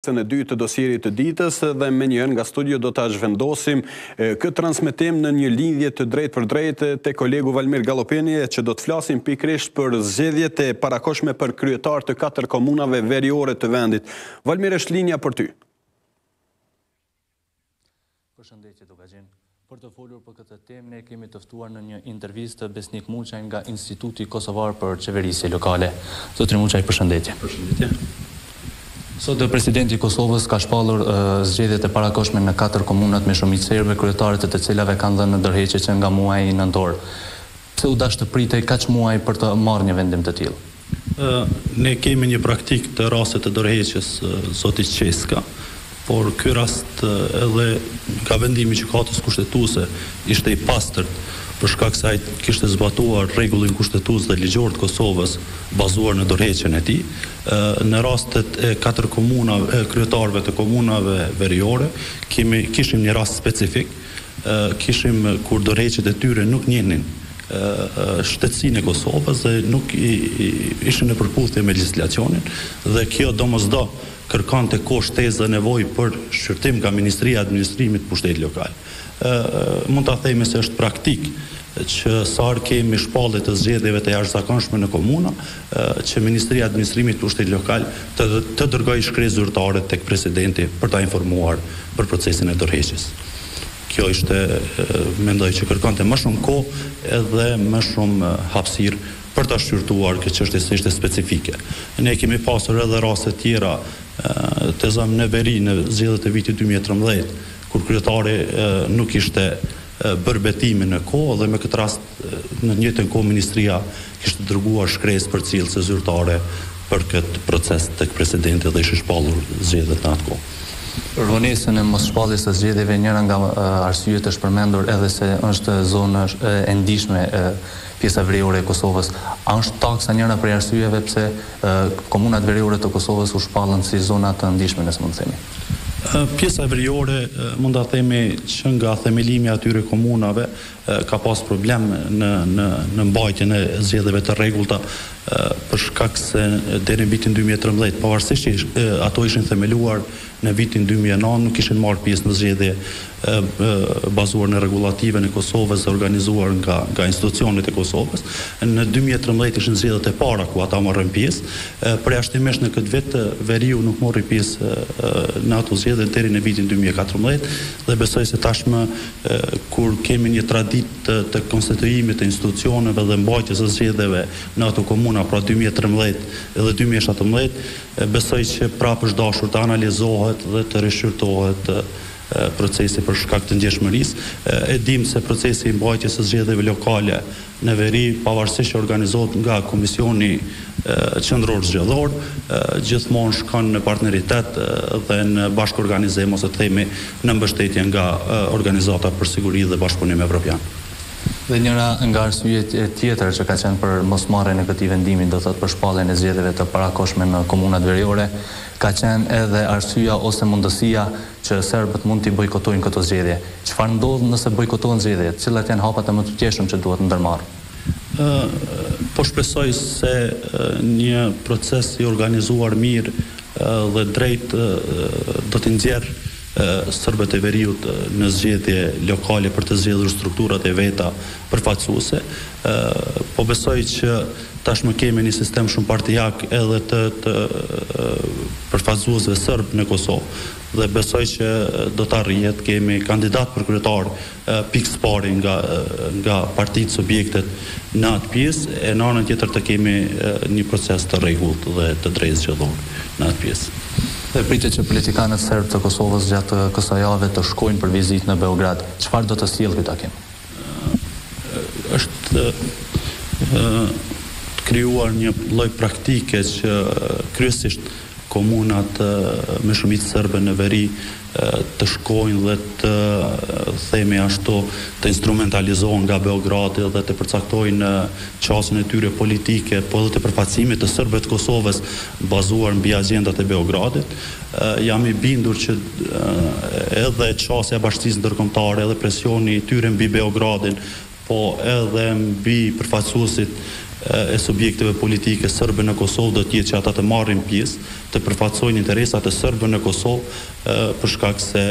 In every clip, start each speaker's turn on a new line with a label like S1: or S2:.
S1: Në dytë të dosierit të ditës dhe me njën nga studio do të zhvendosim këtë transmetim në një lidhje të drejt për drejt te kolegu Valmir Gallopeni që do të flasim pikrisht për zgjedhjet e parakoshme për kryetar të 4 komunave veriore të vendit. Valmir, është linja për ty.
S2: Përshëndetje Dukagjini. Për të folur për këtë temë, ne kemi të ftuar në një intervistë Besnik Muçaj nga Instituti Kosovar për Qeverisje Lokale. Zotri Muçaj, përshëndetje.
S1: Përshëndetje.
S2: Sot presidenti i Kosovës ka shpallur zgjedhjet e parakoshme në 4 komunat me shumicë serbe, kryetarët e të cilave kanë dhënë ndërheqje që nga muaji nëntor. Pse u dash të pritej kaq muaj për të marrë një vendim të tillë?
S3: Ne kemi një praktik të rastet të ndërheqjes zoti Qeska, por ky rast edhe nga vendimi i gjykatës kushtetuese ishte i pastërt për shkak se ai kishte zbatuar rregullin kushtetues dhe ligjor të Kosovës bazuar në dorëheqjen e tij. Në rastet e 4 komunave, kryetarëve të komunave veriore, kishim një rast specifik, kishim kur dorëheqjet e tyre nuk njehnin shtetësinë e Kosovës dhe nuk ishin në përputhje me legjislacionin dhe kjo domosdo kërkonte kohë, shtesë dhe nevojë për shqyrtim nga Ministria e Administrimit Pushtetit Lokal. Mund ta themi se është praktik që sa herë kemi shpallje të zgjedhjeve të jashtëzakonshme në komuna, që Ministria e Administrimit Pushtetit Lokal të dërgojë shkresë zyrtare tek presidenti për ta informuar për procesin e dorëheqjes. Kjo ishte, mendoj që kërkonte më shumë kohë edhe më shumë hapësirë për ta shqyrtuar këtë çështje se ishte specifike. Ne kemi pasur edhe raste tjera të zamë në veri në zgjedhjet e vitit 2013, kur kryetari nuk ishte bërë betimin në kohë dhe me këtë rast në njëjtën kohë ministria kishte dërguar shkresë për cilëse zyrtare për këtë proces tek presidenti dhe ishte shpallur zgjedhjet në atë kohë.
S2: Për vonesën e mos shpalljes së zgjedhjeve, njëra nga arsyet është përmendur edhe se është zona e ndihshme pjesa veriore e Kosovës. A është taksa njëra prej arsyeve pse komunat veriore të Kosovës u shpallën si zona të ndihshme, nëse mund të themi?
S3: Pjesa veriore mund ta themi që nga themelimi atyre komunave ka pas problem në mbajtjen e zgjedhjeve të rregullta për shkak se deri në vitin 2013, pavarësisht që ato ishin themeluar në vitin 2009, nuk kishin marrë pjesë në zgjedhje bazuar në rregullativën e Kosovës dhe organizuar nga institucionet e Kosovës. Në 2013 ishin zgjedhjet e para ku ata morën pjesë. Përjashtimisht në këtë vit veriu nuk mori pjesë në ato zgjedhje deri në vitin 2014 dhe besoj se tashmë kur kemi një traditë të konstituimit të institucioneve dhe mbajtjes së zgjedhjeve në ato komuna pra 2013 dhe 2017, besoj që prapë është dashur të analizohet dhe të rishqyrtohet procesi për shkak të ndjeshmërisë. E dim se procesi i mbajtjes së zgjedhjeve lokale në veri, pavarësisht që organizohet nga Komisioni Qendror Zgjedhor, gjithmonë shkon në partneritet dhe në bashkëorganizim ose të themi në mbështetje nga organizata për siguri dhe bashkëpunim evropian.
S2: Dhe njëra nga arsyet tjetër që ka qenë për mosmarrjen e këtij vendimi, do thotë për shpalljen e zgjedhjeve të parakoshme në komunat veriore, ka qenë edhe arsyeja ose mundësia që serbët mund t'i bojkotojnë këto zgjedhje. Çfarë ndodh nëse bojkotohen zgjedhjet? Cilat janë hapat e më të vështirë që duhet ndërmarrë?
S3: Po shpresoj se një proces i organizuar mirë dhe drejt do t'i nxjerrë serbët e veriut në zgjedhje lokale për të zgjedhur strukturat e veta përfaqësuese. Po besoj që tashmë kemi një sistem shumë partijak edhe të përfaqësuesve serb në Kosovë dhe besoj që do të arrihet, kemi kandidat për kryetar pikë pari nga partitë subjektet në atë pjesë, e në anën tjetër të kemi një proces të rregullt dhe të drejtë zgjedhor në atë pjesë.
S2: Dhe pritet që politikanët serbë të Kosovës gjatë kësaj jave të shkojnë për vizitë në Beograd. Çfarë do të sjellë ky takim?
S3: Është krijuar një lloj praktike që kryesisht komunat me shumicë serbe në veri të shkojnë dhe të themi ashtu të instrumentalizohen nga Beogradi dhe të përcaktojnë qasjen e tyre politike, po edhe të përfaqësimit të serbëve të Kosovës bazuar mbi agjendat e Beogradit. Jam i bindur që edhe qasja e bashkisë ndërkombëtare edhe presioni i tyre mbi Beogradin, po edhe mbi përfaqësuesit e subjekteve politike serbe në Kosovë do të jetë që ata të marrin pjesë, të përfaqësojnë interesat e serbëve në Kosovë, për shkak se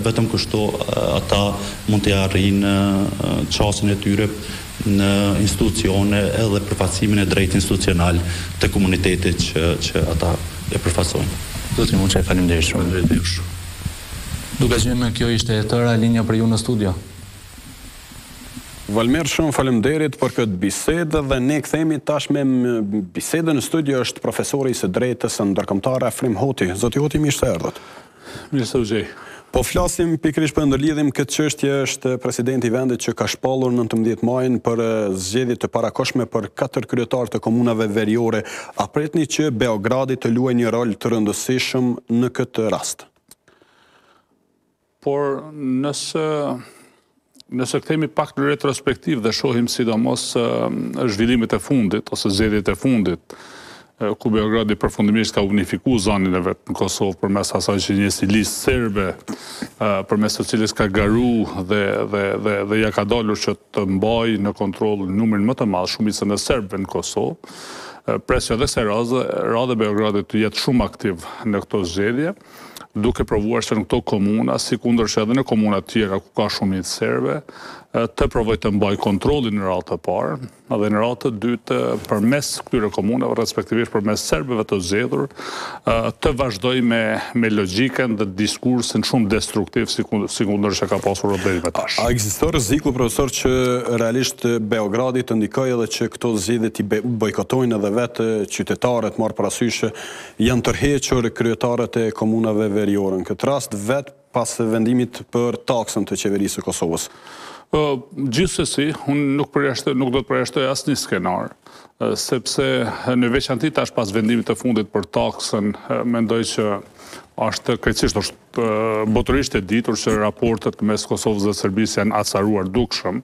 S3: vetëm kështu ata mund të arrijnë çastin e tyre në institucione edhe përfaqësimin e drejtë institucional të komunitetit që ata e përfaqësojnë.
S2: Zotri Muçaj, faleminderit shumë. Dukagjini, kjo ishte e tëra linja për ju në studio.
S1: Valmer, shumë faleminderit për këtë bisedë dhe ne kthehemi tash me bisedën në studio është profesori i së drejtës ndërkombëtare Afrim Hoti. Zoti Hoti, mirë se erdhët.
S4: Mirë se u gjej.
S1: Po flasim pikërisht për ndërlidhim këtë çështje është presidenti i vendit që ka shpallur 19 majin për zgjedhje të parakoshme për 4 kryetarë të komunave veriore. A pretni që Beogradi të luajë një rol të rëndësishëm në këtë rast?
S4: Por nëse kthehemi pak në retrospektiv dhe shohim sidomos zhvillimet e fundit ose zgjedhjet e fundit, ku Beogradi përfundimisht ka unifikuar zonin e vet në Kosovë përmes asaj që një listë serbe, përmes së cilës ka garu dhe ja ka dalur që të mbajë në kontroll numrin më të madh shumicën e serbëve në Kosovë. Presja dhe kësaj radhe Beogradi të jetë shumë aktiv në këto zgjedhje, duke provuar që në këto komuna, si kundër që edhe në komuna tjera ku ka shumicë serbe, të provoj të mbaj kontrollin në radhë të parë, dhe në radhë të dytë përmes këtyre komunave, respektivisht përmes serbëve të zgjedhur, të vazhdoj me logjikën dhe diskursin shumë destruktiv si kundër që ka pasur deri më tash.
S1: A ekziston rreziku, profesor, që realisht Beogradi të ndikojë edhe që këto zgjedhje t'i bojkotojnë edhe vetë qytetarët, marrë parasysh janë tërhequr kryetarët e komunave veriore në këtë rast vetë pas vendimit për taksën të qeverisë së Kosovës?
S4: Gjithsesi, unë nuk do të përjashtoj asnjë skenar, sepse në veçanti tash pas vendimit të fundit për taksën, mendoj që është krejtësisht botërisht e ditur që raportet mes Kosovës dhe Serbisë janë acaruar dukshëm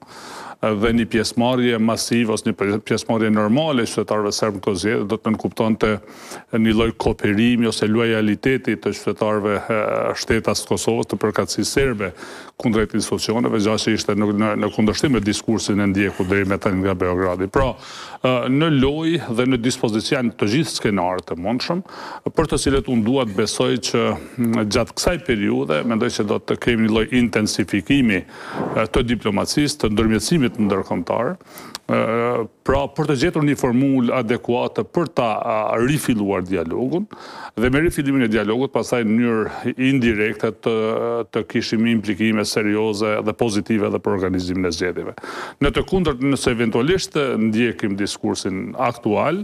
S4: dhe një pjesëmarrje masive ose një pjesëmarrje normale e qytetarëve serbë në këto zgjedhje do të nënkuptonte një lloj kooperimi ose lojaliteti të qytetarëve shtetas të Kosovës të përkatësisë serbe kundrejt institucioneve, gjë që ishte në kundërshtim me diskursin e ndjekur deri më tani nga Beogradi. Pra, në lojë dhe në dispozicion të gjithë skenarët të mundshëm, për të cilët unë dua të besoj që gjatë kësaj periudhe mendoj se do të kemi një lloj intensifikimi të diplomacisë, të ndërmjetësimit ndërkombëtar, pra për të gjetur një formulë adekuate për ta rifilluar dialogun dhe me rifillimin e dialogut pastaj në mënyrë indirekte të kishim implikime serioze dhe pozitive edhe për organizimin e zgjedhjeve. Në të kundërt, nëse eventualisht ndjekim diskursin aktual,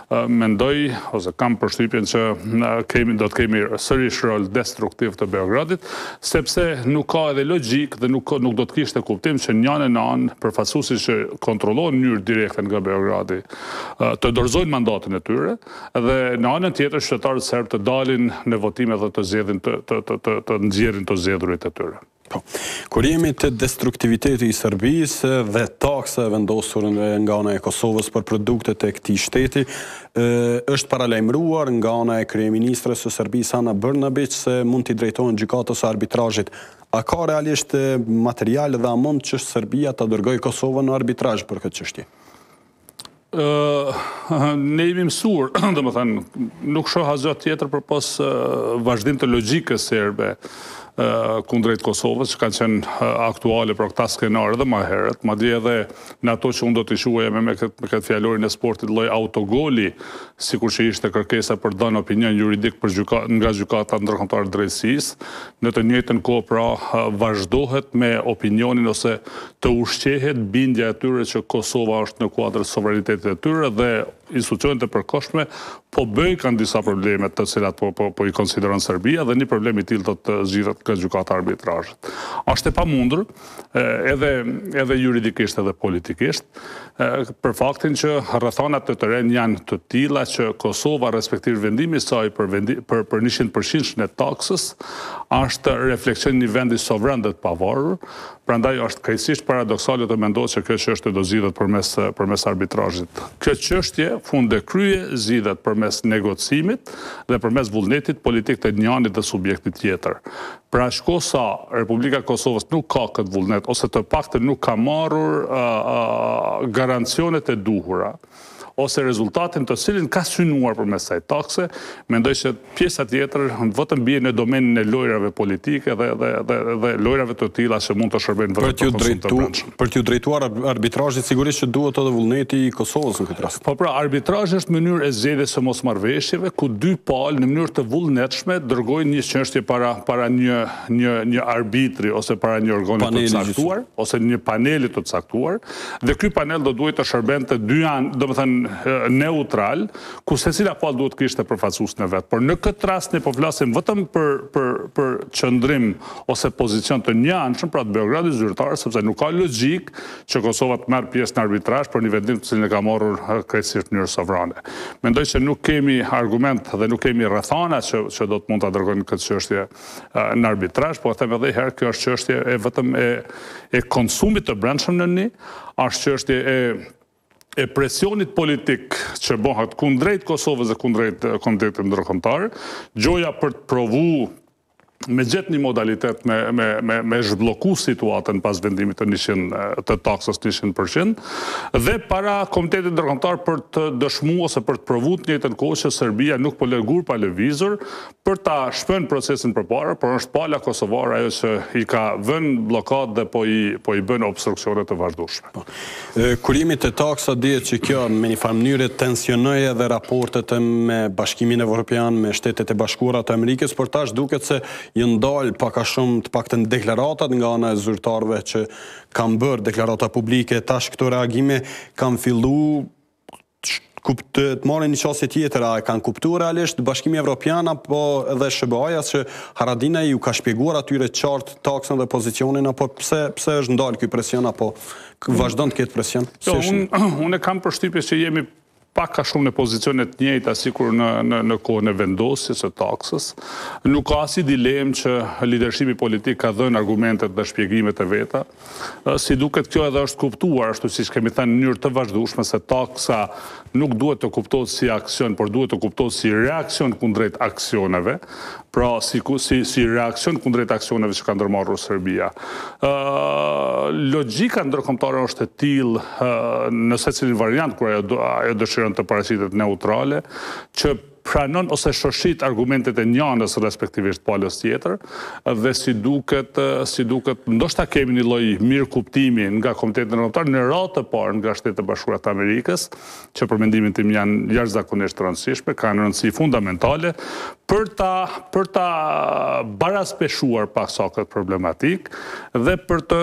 S4: mendoj ose kam përshtypjen që do të kemi sërish rol destruktiv të Beogradit, sepse nuk ka edhe logjik dhe nuk do të kishte kuptim që njënë në anë përfaqësuesi që kontrollojnë në mënyrë direkte nga Beogradi të dorëzojnë mandatin e tyre dhe në anën tjetër qytetarët serbë të dalin në votime dhe të zgjedhin të nxjerrin të zgjedhurit e tyre.
S1: Kur jemi të destruktiviteti i Serbisë dhe taksa vendosur nga ana e Kosovës për produktet e këtij shteti, është paralajmëruar nga ana e kryeministres së Serbisë Ana Brnabić se mund t'i drejtohen gjykatës së arbitrazhit. A ka realisht material dhe a mund që Serbia ta dërgojë Kosovën në arbitrazh për këtë çështje?
S4: Ne jemi mësuar, domethënë, nuk shoh asgjë tjetër përpos vazhdim të logjikës serbe kundrejt Kosovës, që kanë qenë aktuale për këta skenare dhe më herët, madje edhe në ato që unë do të shuaja me këtë fjalorin e sportit lloj autogoli, sikur që ishte kërkesa për dhënë opinion juridik nga gjykata ndërkombëtare drejtësisë, në të njëjtën kohë pra vazhdohet me opinionin ose të ushqehet bindja e tyre që Kosova është në kuadër sovranitetit e tyre dhe institucionet e përkohshme po kanë disa probleme të cilat po i konsideron Serbia dhe një problem i tillë do të zgjidhet nga gjykata e arbitrazhit. Është e pamundur edhe juridikisht edhe politikisht për faktin që rrethanat të terren janë të tilla që Kosova respektiv vendimi i saj për 100% e taksës është refleksion një vendi sovran dhe të pavarur, prandaj është krejtësisht paradoksale të mendohet se kjo çështje do zgjidhet përmes arbitrazhit. Kjo çështje funde krye zgjidhet përmes negocimit dhe përmes vullnetit politik të njëanit dhe subjektit tjetër. Pra shko sa Republika Kosovës nuk ka këtë vullnet, ose të paktën nuk ka marrur garancionet e duhura, ose rezultatin të cilin ka synuar përmes kësaj takse, mendoj që pjesa tjetër vetëm bie në domenin e lojrave politike dhe lojrave të tilla që mund të shërbejnë vetëm për konsum të brendshëm.
S1: Për t'ju drejtuar arbitrazhit sigurisht që duhet edhe vullneti i Kosovës në këtë rast.
S4: Po pra, arbitrazhi është mënyrë e zgjedhjes së mosmarrëveshjeve ku dy palë në mënyrë të vullnetshme dërgojnë një çështje para një arbitri ose para një organi të caktuar ose një paneli të caktuar, dhe ky panel do duhet të shërbente dy anë, domethënë neutral, ku secila palë duhet të kishte përfaqësuesin e vet. Por në këtë rast ne po flasim vetëm për qëndrim ose pozicion të njëanshëm, pra të Beogradit zyrtar, sepse nuk ka logjik që Kosova të marrë pjesë në arbitrazh për një vendim të cilin e ka marrur krejtësisht në mënyrë sovrane. Mendoj që nuk kemi argument dhe nuk kemi rrethana që do të mund ta dërgojnë këtë çështje në arbitrazh, po them edhe herë, kjo është çështje e vetëm e konsumit të brendshëm në një, është çështje e presionit politik që bëhet kundrejt Kosovës dhe kundrejt Komitetit Ndërkombëtar, gjoja për të provu me gjetë një modalitet me zhblloku situatën pas vendimit të taksës 100%, dhe para Komitetit Ndërkombëtar për të dëshmuar ose për të provuar në njëjtën kohë që Serbia nuk po lë gur pa lëvizur për ta shpën procesin përpara, por është pala kosovare ajo që i ka vënë blokadë dhe po i bën obstruksione të vazhdueshme.
S1: Kurimit të taksa dihet që kjo me një farë mënyrë tensionoi edhe raportet me Bashkimin Evropian, me Shtetet e Bashkuara të Amerikës, por tash duket se jënë dalë paka shumë të paktën deklaratat nga ana e zyrtarëve që kanë bërë deklarata publike, tash këto reagime kanë fillu të marrin një çështje tjetër, a e kanë kuptuar realisht Bashkimi Evropian apo edhe SBA-ja që Haradinaj ju ka shpjeguar atyre qartë taksën dhe pozicionin, apo pse është ndalë ky presion, apo vazhdon të ketë presion?
S4: Unë kam përshtypje që jemi pak ka shumë në pozicionet njëjta sikur në kohën e vendosjes së taksës. Nuk ka asnjë dilemë që lidershipi politik ka dhënë argumentet dhe shpjegimet e veta. Si duket kjo edhe është kuptuar, ashtu siç kemi thënë në mënyrë të vazhdueshme, se taksa nuk duhet të kuptohet si aksion, por duhet të kuptohet si reaksion kundrejt aksioneve, pra si reaksion kundrejt aksioneve që ka ndërmarrur Serbia. Logjika ndërkombëtare është e tillë në secilin variant kur ajo dëshiron të paraqitet neutrale, që pranon ose shoshit argumentet e njëanës respektivisht palës tjetër, dhe si duket ndoshta kemi një lloj mirë kuptimi nga Komiteti Ndërkombëtar në radhë të parë nga Shtetet e Bashkuara të Amerikës, që për mendimin tim janë jashtëzakonisht të rëndësishme, kanë rëndësi fundamentale për ta baraspeshuar paksa këtë problematik dhe për të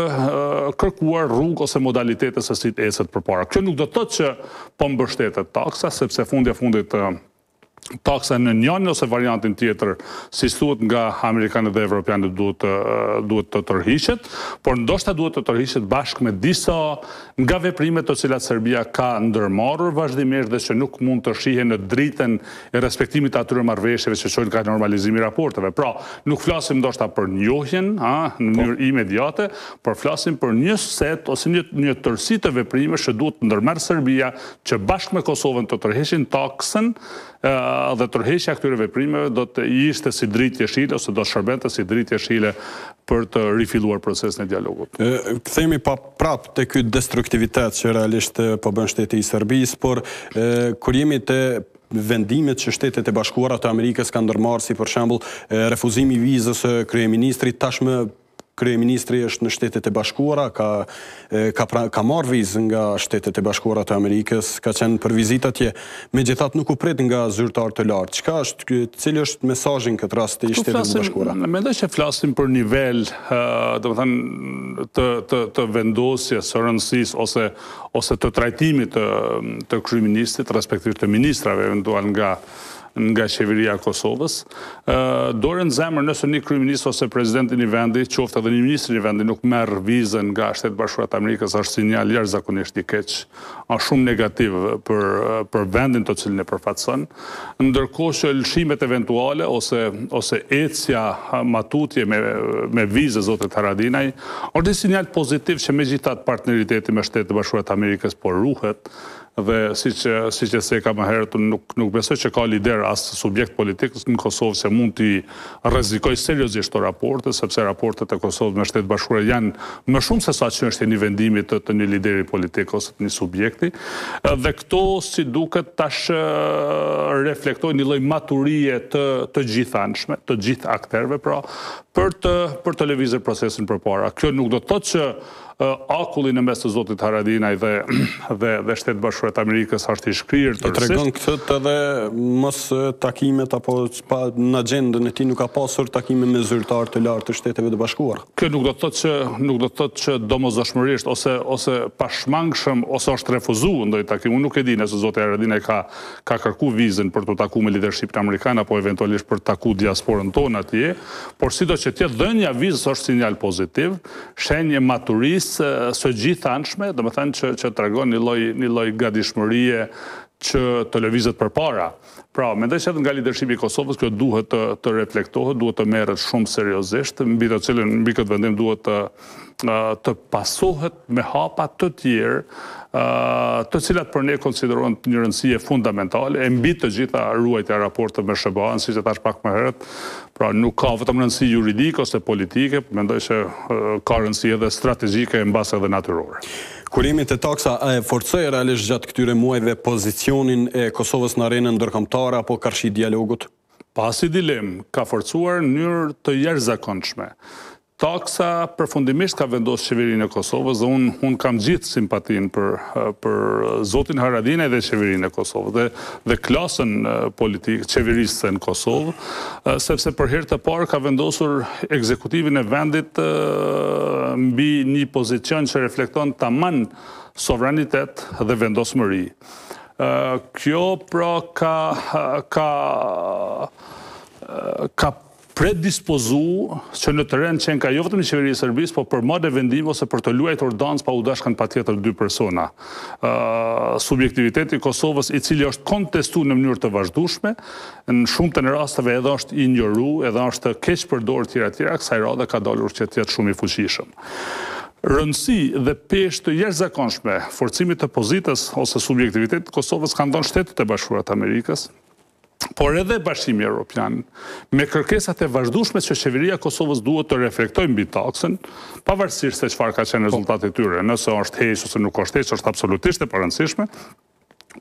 S4: kërkuar rrugë ose modalitete se si të ecet përpara. Kjo nuk do të thotë që po mbështetet taksa, sepse fundit taksa në njërin ose variantin tjetër, si thuhet nga amerikanët dhe evropianët, duhet të tërhiqet, por ndoshta duhet të tërhiqet bashkë me disa nga veprimet të cilat Serbia ka ndërmarrur vazhdimisht dhe që nuk mund të shihen në dritën e respektimit të atyre marrëveshjeve që çojnë ka normalizimi i raporteve. Pra, nuk flasim ndoshta për njohjen në mënyrë imediate, por flasim për një set ose një tërësi të veprime që duhet të ndërmarrë Serbia që bashkë me Kosovën të tërheqin taksën, dhe tërheqja këtyre veprimeve do të ishte si dritë jeshile ose do të shërbente si dritë jeshile për të rifilluar procesin e dialogut.
S1: Kthehemi prap te ky destruktivitet që realisht po bën shteti i Serbisë, por kur jemi te vendimet që Shtetet e Bashkuara të Amerikës kanë ndërmarrë, si për shembull refuzimi i vizës së kryeministrit, tashmë kryeministri është në Shtetet e Bashkuara, ka marrë vizë nga Shtetet e Bashkuara të Amerikës, ka qenë për vizitë atje, megjithatë nuk u pret nga zyrtar të lartë. Cili është mesazhi në këtë rast i Shtetit të Bashkuara?
S4: Mendoj që flasim për nivel, domethënë të vendosjes së rëndësisë ose të trajtimit të kryeministrit, respektivisht të ministrave eventual nga qeveria e Kosovës. Dorën zemër nëse një kryeminist ose presidenti i një vendi, qoftë edhe një ministri i një vendi, nuk merr vizën nga Shtetet Bashkuara të Amerikës, është sinjal jashtëzakonisht i keq, është shumë negativ për vendin të cilin e përfaqëson. Ndërkohë që lëshimet eventuale ose ecja matutje me vizë zotit Haradinaj, është një sinjal pozitiv që megjithatë partneriteti me Shtetet Bashkuara të Amerikës po ruhet, dhe si që se ka më herët, nuk besoj që ka lider as subjekt politikës në Kosovë që mund t'i rrezikoj seriozisht të raporte, sepse raportet e Kosovës me Shtetet Bashkuara janë më shumë se sa që është një vendimi të një lideri politik ose të një subjekti, dhe këto si duket tash reflektojnë një lloj maturie të gjithanshme, të gjithë akterëve, pra, për të lëvizur procesin përpara. Kjo nuk do të thotë që akulli në mes të zotit Haradinaj dhe Shtetet Bashkuara të Amerikës është i shkrirë tërësisht.
S1: Tregon këtë edhe mos takimet apo në agjendën e tij nuk ka pasur takime me zyrtar të lartë të Shteteve të Bashkuara.
S4: Kjo nuk do të thotë që domosdoshmërisht ose pashmangshëm ose është refuzuar ndonjë takim. Unë nuk e di nëse zoti Haradinaj ka kërkuar vizën për të takuar me leadershipin amerikan apo eventualisht për të takuar diasporën tonë atje, por sido që tjetë dhënia vizës është sinjal pozitiv, shenjë maturisë së gjithanshme, do të thënë që tregon një lloj gatishmërie që të lëvizet përpara. Pra, mendoj që nga leadershipi i Kosovës kjo duhet të reflektohet, duhet të merret shumë seriozisht, mbi këtë vendim duhet të pasohet me hapa të tjerë, të cilat për ne konsiderohen një rëndësie fundamentale, e mbi të gjitha ruajtja e raporteve me SBA-n, siç e thash pak më herët, pra nuk ka vetëm rëndësi juridike ose politike, mendoj që ka rëndësi edhe strategjike e mbas edhe natyrore.
S1: Kurimit e taksa a e forcoi realisht gjatë këtyre muajve pozicionin e Kosovës në arenën ndërkombëtare apo karshi dialogut?
S4: Pasi dilem, ka forcuar në mënyrë të jashtëzakonshme. Taksa përfundimisht ka vendosur qeverinë e Kosovës dhe unë kam gjithë simpatin për zotin Haradinaj dhe qeverinë e Kosovës dhe klasën politikë qeverisë në Kosovë, sepse për herë të parë ka vendosur ekzekutivin e vendit mbi një pozicion që reflekton tamam sovranitet dhe vendosmëri. Kjo pra ka predispozu që në terren qenë ka jo vetëm në qeverisë së Serbisë, po për marrë vendime ose për të luajtur dancë pa u dashkën patjetër dy persona. Subjektiviteti i Kosovës, i cili është kontestuar në mënyrë të vazhdueshme, në shumë të rasteve edhe është injoruar, edhe është keq përdorur tjera, kësaj radhe ka dalur që të jetë shumë i fuqishëm. Rëndësi dhe peshë të jashtëzakonshme forcimit të pozitës ose subjektivitetit të Kosovës kanë dhënë Shtetet e Bashkuara të Amerikës, por edhe Bashkimi Evropian, me kërkesat e vazhdueshme që qeveria e Kosovës duhet të reflektojë mbi taksën, pavarësisht se çfarë ka qenë rezultati i tyre, nëse është heq ose nuk është heq, është absolutisht e parëndësishme.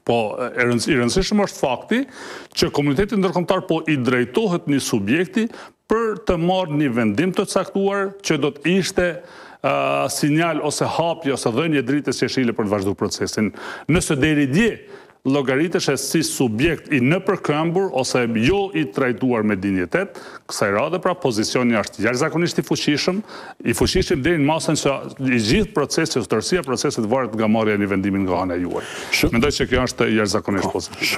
S4: Po, i rëndësishëm është fakti që komuniteti ndërkombëtar po i drejtohet një subjekti për të marrë një vendim të caktuar që do të ishte sinjal ose hapje ose dhënie drejtes jeshile për të vazhduar procesin. Nëse deri dje llogaritesh si subjekt i nëpërkëmbur ose jo i trajtuar me dinjitet, kësaj radhe pra pozicioni është jashtëzakonisht i fuqishëm deri në masën që i gjithë procesi, tërësia e procesit varet nga marrja e një vendimi nga ana juaj. Mendoj që kjo është jashtëzakonisht pozitive.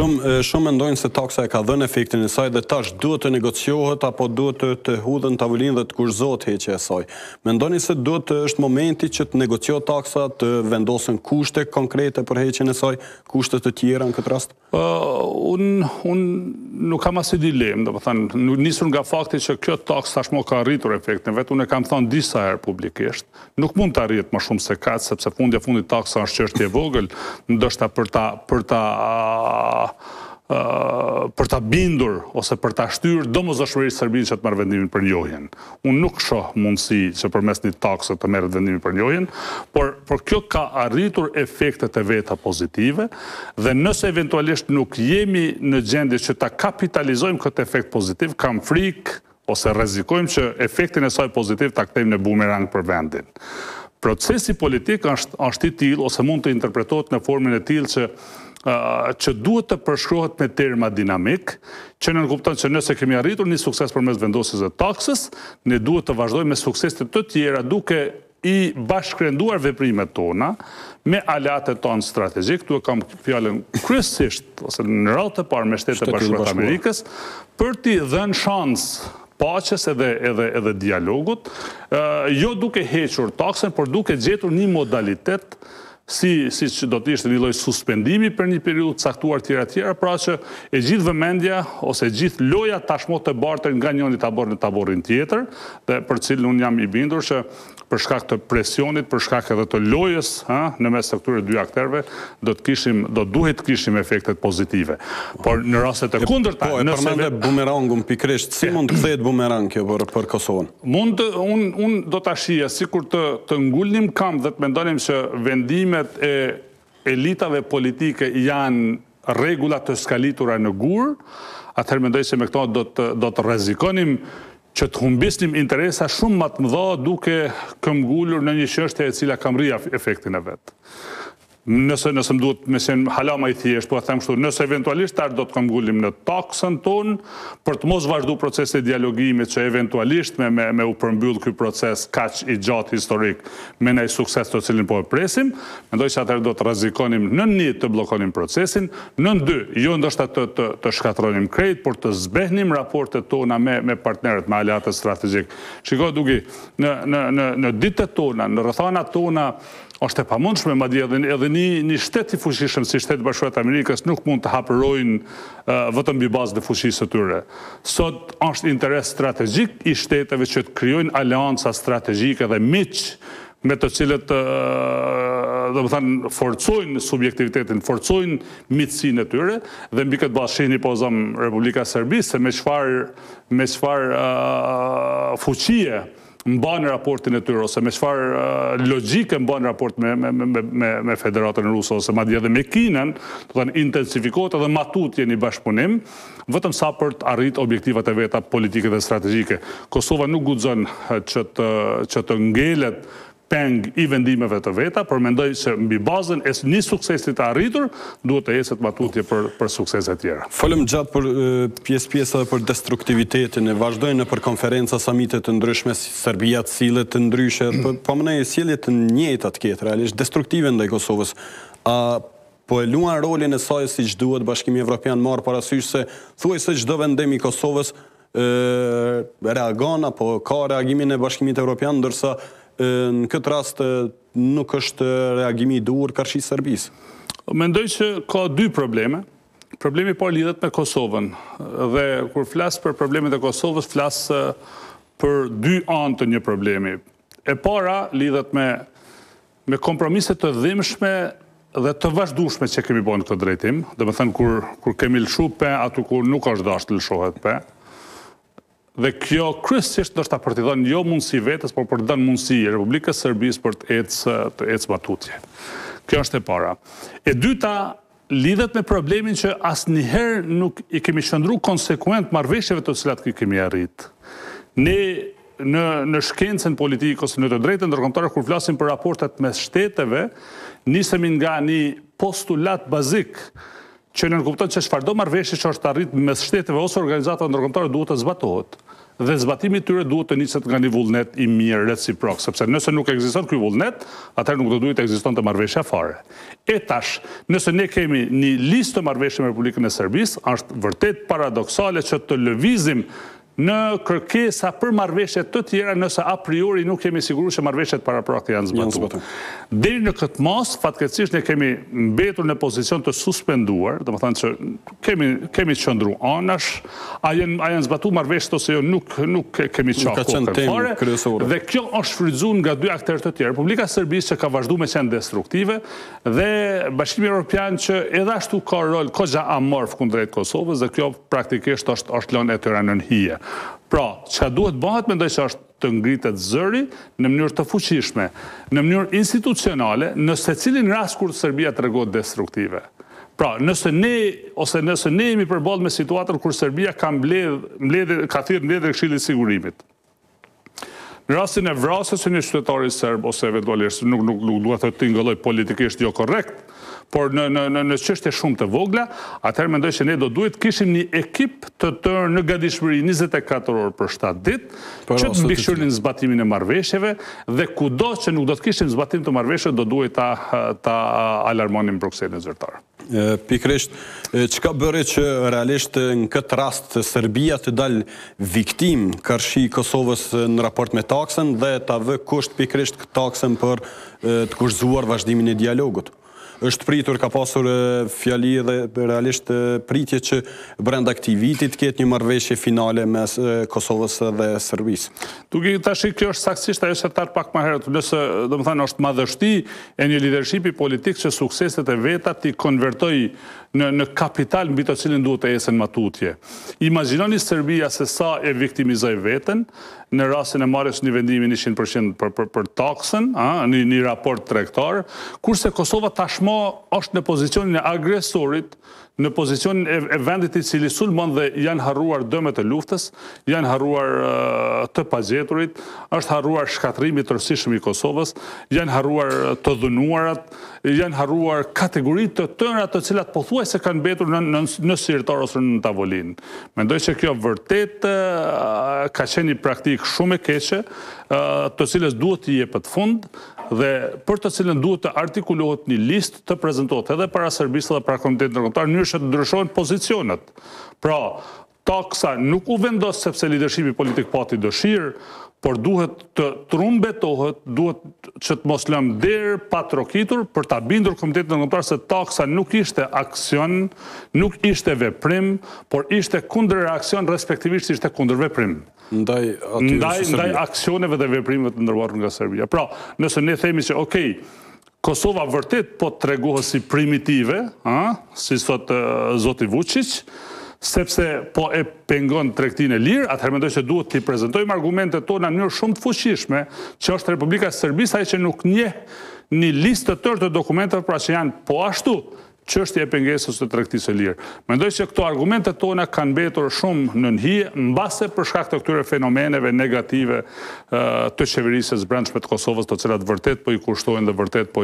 S1: Shumë mendojnë se taksa e ka dhënë efektin e saj dhe tash duhet të negociohet apo duhet të hudhen tavolinë dhe të kurzohet heqja e saj. Mendoni se duhet është momenti që të negociohet taksa, të vendosen kushte konkrete për heqjen e saj, kushte të tjera në këtë rast?
S4: Unë nuk kam asnjë dilemë, domethënë nisur nga fakti që kjo taksë tashmë ka arritur efektin vet, unë kam thënë disa herë publikisht, nuk mund të arrihet më shumë se kaq, sepse fundi taksa është çështje e vogël, ndoshta për ta bindur ose për ta shtyrë domosdoshmërisht Serbinë që të marrë vendimin për njohjen. Unë nuk shoh mundësi që përmes një takse të merret vendimi për njohjen, por kjo ka arritur efektet e veta pozitive dhe nëse eventualisht nuk jemi në gjendje që ta kapitalizojmë këtë efekt pozitiv, kam frikë ose rrezikojmë që efektin e saj pozitiv ta kthejmë në bumerang për vendin. Procesi politik është i tillë ose mund të interpretohet në formën e tillë që duhet të përshkruhet me terma dinamik, që nënkupton që nëse kemi arritur një sukses përmes vendosjes së taksës, ne duhet të vazhdojmë me suksese të tjera duke i bashkërenduar veprimet tona me aleatet tonë strategjik, tu e kam fjalën kryesisht ose në radhë të parë me Shtetet e Bashkuara të Amerikës, për t'i dhënë shans paqes edhe dialogut, jo duke hequr taksën, por duke gjetur një modalitet si që do të ishte një lloj suspendimi për një periudhë caktuar tjera, pra që e gjithë vëmendja ose gjithë loja tashmë të bartën nga njëri tabor në taborin tjetër, dhe për cilën unë jam i bindur që për shkak të presionit, për shkak edhe të lojës në mes të këtyre dy akterëve, duhet kishim efektet pozitive. Por në rastet e kundërta,
S1: përmendë bumerangun pikërisht, si mund të kthehet bumerang kjo për Kosovën?
S4: Unë do ta shija sikur të ngulnim kam dhe të mendonim që vendimet e elitave politike janë rregullat të skalitura në gur, atëherë mendoj se me këto do të rrezikonim që të humbisnim interesa shumë më të mëdha duke këmbgulur në një çështje e cila ka mrija efektin e vet. Nëse më duhet me qenë hala më i thjesht, po them kështu, nëse eventualisht do të këmbgulim në taksën tonë për të mos vazhdu procesin e dialogimit që eventualisht me u përmbyll ky proces kaq i gjatë historik me ndaj sukses të cilin po e presim, mendoj se atëherë do të rrezikonim në një të bllokonim procesin, në dy, jo ndoshta të shkatronim krejt, por të zbehnim raportet tona me partnerët, me aleatët strategjik. Shiko duke, në ditët tona, në rrethanat tona, është e pamundshme madje edhe një shtet i fuqishëm si Shtetet Bashkuara të Amerikës nuk mund të hapërojnë vetëm mbi bazë të fuqisë së tyre. Sot është interes strategjik i shteteve që të krijojnë aleanca strategjike dhe miq me të cilët forcojnë subjektivitetin, forcojnë miqësinë e tyre dhe mbi këtë bazë shihni po zëm Republika e Serbisë se me çfarë fuqie mban raportin e tyre, ose me çfarë logjike mban raport me Federatën Ruse, ose madje edhe me Kinën, do të thënë intensifikohet edhe matutje një bashkëpunim, vetëm sa për të arritur objektivat e veta politike dhe strategjike. Kosova nuk guxon që të ngelet peng i vendimeve të veta, por mendoj se mbi bazën e një suksesi të arritur, duhet të jeset matutje për suksese tjera.
S1: Folëm gjatë për pjesë dhe për destruktivitetin, e vazhdojnë për konferenca, samitet të ndryshme, Serbia të sillet të ndryshe, po më nejë sjellje të njëjta të ketë, realisht destruktive ndaj Kosovës. Po e luan rolin e saj siç duhet Bashkimi Evropian marr parasysh se thuajse çdo vendim i Kosovës reagon apo ka reagimin e Bashkimit Evropian, ndërsa në këtë rast nuk është reagimi i duhur karshi Serbisë.
S4: Mendoj që ka dy probleme. Problemi i parë lidhet me Kosovën dhe kur flas për problemet e Kosovës flas për dy anë të një problemi. E para lidhet me kompromise të dhimbshme dhe të vazhdueshme që kemi bën këtë drejtim, domethënë kur kemi lëshu pe aty kur nuk është dashur të lëshohet pe. Dhe kjo kryesisht ndoshta për të dhënë jo mundësi vetes, por për të dhënë mundësi Republikës së Serbisë për të ecë matutje. Kjo është e para. E dyta lidhet me problemin që asnjëherë nuk i kemi qëndruar konsekuent marrëveshjeve të cilat kemi arrit. Ne në shkencën politike ose në të drejtën ndërkombëtare kur flasim për raportet mes shteteve, nisemi nga një postulat bazik që nënkupton që çfarëdo marrëveshje që është arrit mes shteteve ose organizatave ndërkombëtare duhet të zbatohet. Dhe zbatimi i tyre duhet të niset nga një vullnet i mirë reciprok, sepse nëse nuk ekziston ky vullnet, atëherë nuk do duhet të ekzistonte marrëveshja fare. E tash, nëse ne kemi një listë të marrëveshjeve me Republikën e Serbisë, është vërtet paradoksale që të lëvizim në kërkesa për marrëveshje të tjera nëse a priori nuk kemi siguruar se marrëveshjet paraprakte janë zbatuar. Deri në këtë mos, fatkeqësisht ne kemi mbetur në pozicion të suspenduar, domethënë që kemi qëndruar anash, a janë zbatuar marrëveshjet ose jo, nuk kemi qenë fare. Dhe kjo është fryzuar nga dy aktorë të tjerë, Republika e Serbisë që ka vazhduar me qenë destruktive dhe Bashkimi Evropian që edhe ashtu ka rol kogja amorf kundrejt Kosovës dhe kjo praktikisht është lënë e tyre në hije. Pra, çka duhet bëhet mendoj se është të ngritet zëri në mënyrë të fuqishme, në mënyrë institucionale, në secilin rast kur Serbia tregohet destruktive. Pra, nëse ne jemi përballë me situatën kur Serbia ka thirrë mbledhje Këshillit të Sigurimit. Në rastin e vrasjes së një qytetari serb ose eventualisht nuk duhet të tingëlloj politikisht jo korrekt, por në çështje shumë të vogla, atëherë mendoj se ne do duhet kishim një ekip të tërë në gatishmëri 24 orë për 7 ditë, që të mbikëqyrnin zbatimin e marrëveshjeve dhe kudo që nuk do të kishim zbatim të marrëveshjeve do duhet ta alarmonim Brukselin zyrtar.
S1: Pikërisht, çka bëri që realisht në këtë rast Serbia të dalë viktim karshi Kosovës në raport me taksën dhe ta vë kusht pikërisht taksën për të kushtuar vazhdimin e dialogut. është pritur, ka pasur fjali dhe realisht pritje që brenda këtij viti të ketë një marrëveshje finale mes Kosovës dhe Serbisë.
S4: Duke tash kjo është saktësisht ajo që tar pak më herët, nëse domethënë është madhështi e një lidershipi politik që sukseset e veta ti konvertoj në kapital mbi të cilin duhet të ecën matutje. Imagjinoni Serbia se sa e viktimizoi veten në rastin e marrjes një vendimi 100% për taksën, në një raport tregtar, kurse Kosova tashmë është në pozicionin e agresorit, në pozicionin e vendit I cili sulmon dhe janë harruar dëmet e luftës, janë harruar të pagjeturit, është harruar shkatrimi tërësishëm I Kosovës, janë harruar të dhunuarat, janë harruar kategoritë të tëra të cilat pothuajse kanë mbetur në sirtar ose në tavolinë. Mendoj që kjo vërtet ka qenë një praktikë shumë e keqe, të cilës duhet të jepet fund dhe për të cilën duhet të artikulohet një listë të prezantohet edhe para Serbisë dhe para Komitetit Ndërkombëtar, në mënyrë që të ndryshohen pozicionet. Pra, taksa nuk u vendos sepse lidershipi politik pati dëshirë, por duhet të trumbetohet, duhet që të mos lëmë derë pa trokitur për ta bindur Komitetin Ndërkombëtar se taksa nuk ishte aksion, nuk ishte veprim, por ishte kundër reakcion, respektivisht ishte kundër veprim. Ndaj aksioneve dhe veprimeve të ndërmarrura nga Serbia. Pra, nëse ne themi që okej, Kosova vërtet po tregohet si primitive, si sot zoti Vučić, sepse po e pengon tregtinë e lirë, atëherë mendoj se duhet t'i prezantojmë argumentet tona në mënyrë shumë të fuqishme, që është Republika e Serbisë ajo që nuk njeh një listë të tërë të dokumenteve pra që janë po ashtu çështja e pengesës së tregtisë së lirë. Mendoj se këto argumentet tona kanë mbetur shumë në nhije mbase për shkak të këtyre fenomeneve negative të qeverisë së brendshme të Kosovës, të cilat vërtet po I kushtojnë dhe vërtet po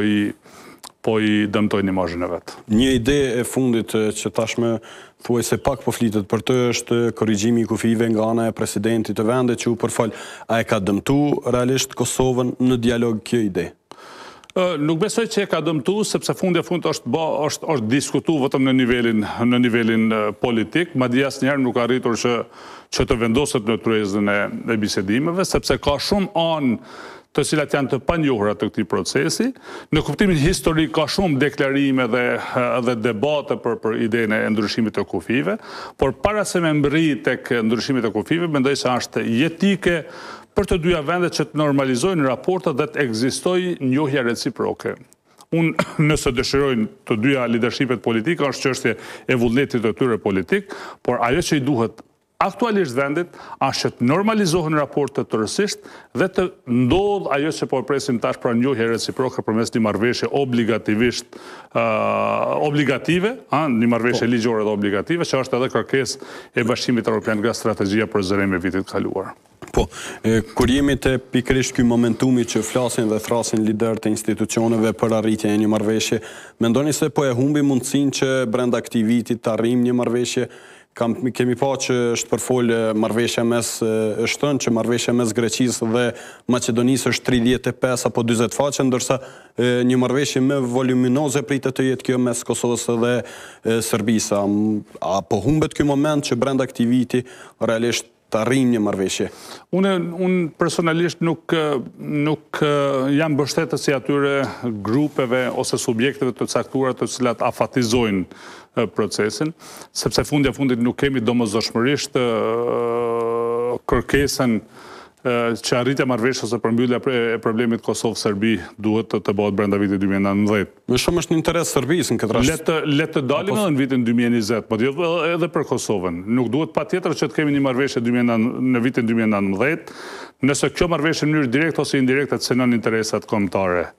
S4: I dëmtojnë imazhin e vet.
S1: Një ide e fundit që tashmë thuajse pak po flitet për të është korrigjimi I kufive nga ana e presidentit të vendit që u përfal. A e ka dëmtuar realisht Kosovën në dialog kjo ide?
S4: Nuk besoj që e ka dëmtu, sepse fundi e fund është diskutu vetëm në nivelin politik, madje asnjëherë nuk arritur që të vendoset në tryezën e bisedimeve, sepse ka shumë anë të cilat janë të panjohura të këtij procesi. Në kuptimin historik ka shumë deklarime dhe debate për idenë e ndryshimit të kufive, por para se me mbërrit tek ndryshimit të kufive, mendoj se është jetike për të dyja vendet që të normalizojnë raportet dhe të ekzistojë njohja reciproke. Unë nëse dëshirojnë të dyja lidershipet politike, është çështje e vullnetit të tyre politik, por ajo që I duhet aktualisht vendit është që të normalizohen raportet tërësisht dhe të ndodh ajo që po presim tash pra njohje reciproke përmes një marrëveshje obligative, një marrëveshje ligjore dhe obligative, që është edhe kërkesë e Bashkimit Evropian nga strategjia për zërim e vitit kaluar.
S1: Po, kur jemi te pikërisht ky momentumi që flasin dhe thrasin lider të institucioneve për arritjen e një marrëveshje, mendoni se po e humbi mundësinë që brenda këtij viti të arrijmë një marrëveshje? Kemi pa që është përfol marrëveshja mes shtën, që marrëveshja mes Greqisë dhe Maqedonisë është 35 apo 40 faqe, ndërsa një marrëveshje më voluminoze pritet të jetë kjo mes Kosovës dhe Serbisë. Apo humbet ky moment që brenda këtij viti realisht të arrijmë një marrëveshje?
S4: Unë personalisht nuk jam mbështetës I atyre grupeve ose subjekteve të caktuara të cilat afatizojnë procesin, sepse fundi e fundit nuk kemi domosdoshmërisht kërkesën që arritja marrëveshjes ose përmbyllja e problemit Kosovë-Serbi duhet të bëhet brenda vitit 2019.
S1: Më shumë është në interes Serbisë në këtë rast.
S4: Le të dalim edhe në vitin 2020, por edhe për Kosovën. Nuk duhet patjetër që të kemi një marrëveshje në vitin 2019, nëse kjo marrëveshje në mënyrë direkte ose indirekte të synon interesat kombëtare.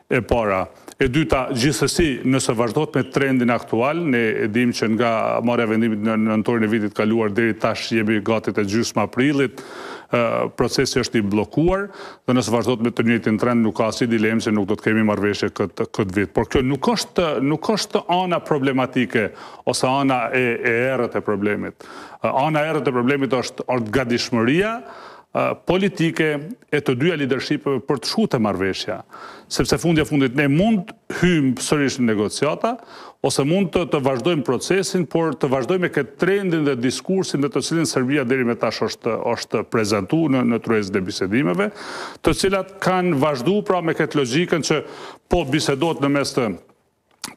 S4: E para. E dyta, gjithsesi, nëse vazhdojt me trendin aktual, ne e dim që nga marrja e vendimit në nëntorin e vitit kaluar deri tash jemi gati te gjysma aprilit, procesi është I bllokuar dhe nëse vazhdojt me të njëjtin trend nuk ka asnjë dilemë se nuk do të kemi marrëveshje këtë vit. Por kjo nuk është ana problematike ose ana e errët e problemit. Ana e errët e problemit është gatishmëria politike e të dyja lidershipeve për të shkuar te marrëveshja, sepse fundi e fundit ne mund hyjmë sërish në negociata ose mund të vazhdojmë procesin, por të vazhdojmë me këtë trendin dhe diskursin dhe të cilin Serbia deri më tash është prezantuar në tryezën e bisedimeve, të cilat kanë vazhduar pra me këtë logjikën që po bisedohet në mes të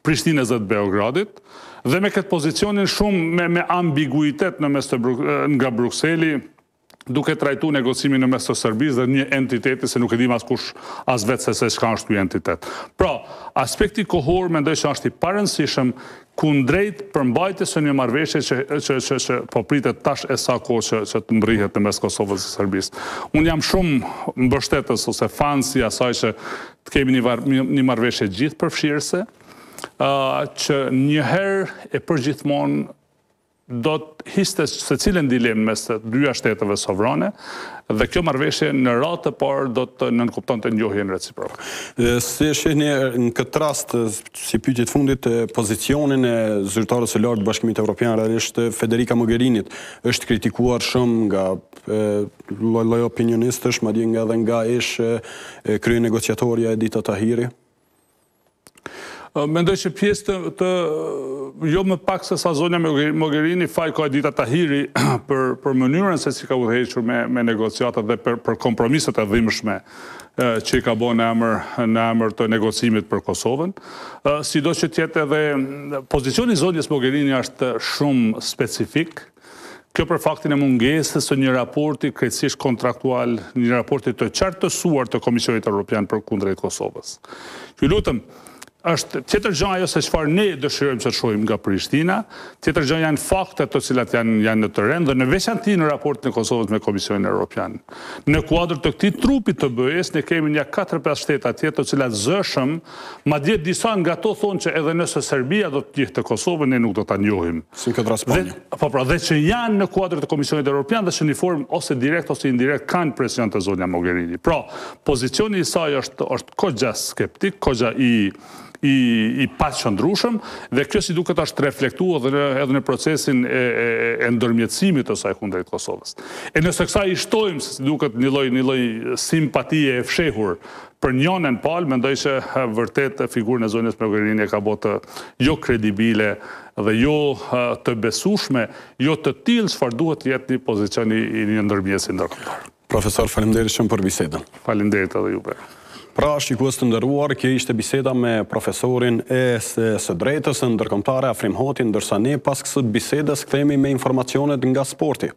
S4: Prishtinës dhe të Beogradit, dhe me këtë pozicionin shumë me ambiguitet në mes nga Brukseli, duke trajtu negocimin në mes të Serbisë dhe një entiteti, se nuk e dim askush as vetë se çka është ky entitet. Pra, aspekti kohor mendoj që është i parëndësishëm kundrejt përmbajtjes së një marrëveshje që po pritet tash e sa kohë që të mbrihet në mes Kosovës dhe Serbisë. Unë jam shumë mbështetës ose fans i asaj që të kemi një marrëveshje gjithë përfshirëse, që njëherë e përgjithmonë do të histe se cilën dilemë mes të dyja shteteve sovrane, dhe kjo marrëveshje në radhë të parë do të nënkuptonte njohjen reciproke.
S1: Si shihni në këtë rast, si pyetje të fundit, pozicionin e zyrtarës së lartë të Bashkimit Evropian, realisht Federica Mogherinit, është kritikuar shumë nga lloj opinionistësh, madje edhe nga kryenegociatorja Edita Tahiri?
S4: Mendoj që pjesë të jo më pak se sa zonja Mogherini, faj ka Edita Tahiri për mënyrën se si ka udhëhequr me negociatat dhe për kompromiset e dhimbshme që i ka bërë në emër të negocimit për Kosovën. Sido që tjetë edhe pozicioni zonjës Mogherini është shumë specifik, kjo për faktin e mungesës së një raporti krejtësisht kontraktual, një raporti të qartësuar të Komisionit Evropian për kundrejt Kosovës. Ju lutem, është tjetër gjë ajo se çfarë ne dëshirojmë që të shohim nga Prishtina, tjetër gjë janë faktet të cilat janë në terren dhe në veçanti në raportin e Kosovës me Komisionin Evropian. Në kuadër të këtij trupi të BE-s ne kemi një 4-5 shteta tjetër të cilat zëshëm, madje disa nga ato thonë që edhe nëse Serbia do të ndjehte Kosovën ne nuk do ta njohim.
S1: Si këtë rast Spanja.
S4: Po pra, dhe që janë në kuadër të Komisionit Evropian dhe që në formë ose direkt ose indirekt kanë presion të zonja Mogherini. Pra, pozicioni i saj është kogja skeptik, kogja i paqëndrueshëm dhe kjo si duket është reflektuar edhe në procesin e ndërmjetësimit të saj kundrejt Kosovës. E nëse kësaj i shtojmë si duket një lloj simpatie e fshehur për njënën palë, mendoj që vërtet figurën e zonjës Mogherini ka bërë jo kredibile dhe jo të besueshme, jo të tillë çfarë duhet të jetë një pozicion i një ndërmjetësi ndërkombëtar.
S1: Profesor, faleminderit shumë për bisedën.
S4: Faleminderit edhe juve.
S1: Pra, shikues të nderuar, kjo ishte biseda me profesorin e së drejtës ndërkombëtare Afrim Hoti, ndërsa ne pas kësaj bisedës kthehemi me informacionet nga sporti.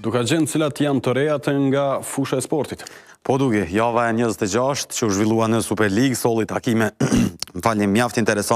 S1: Dukagjini, cilat janë të rejat nga fusha e sportit?
S5: Po duke, java e 26 që u zhvillua në Super League, solli takime, mjaft interesant.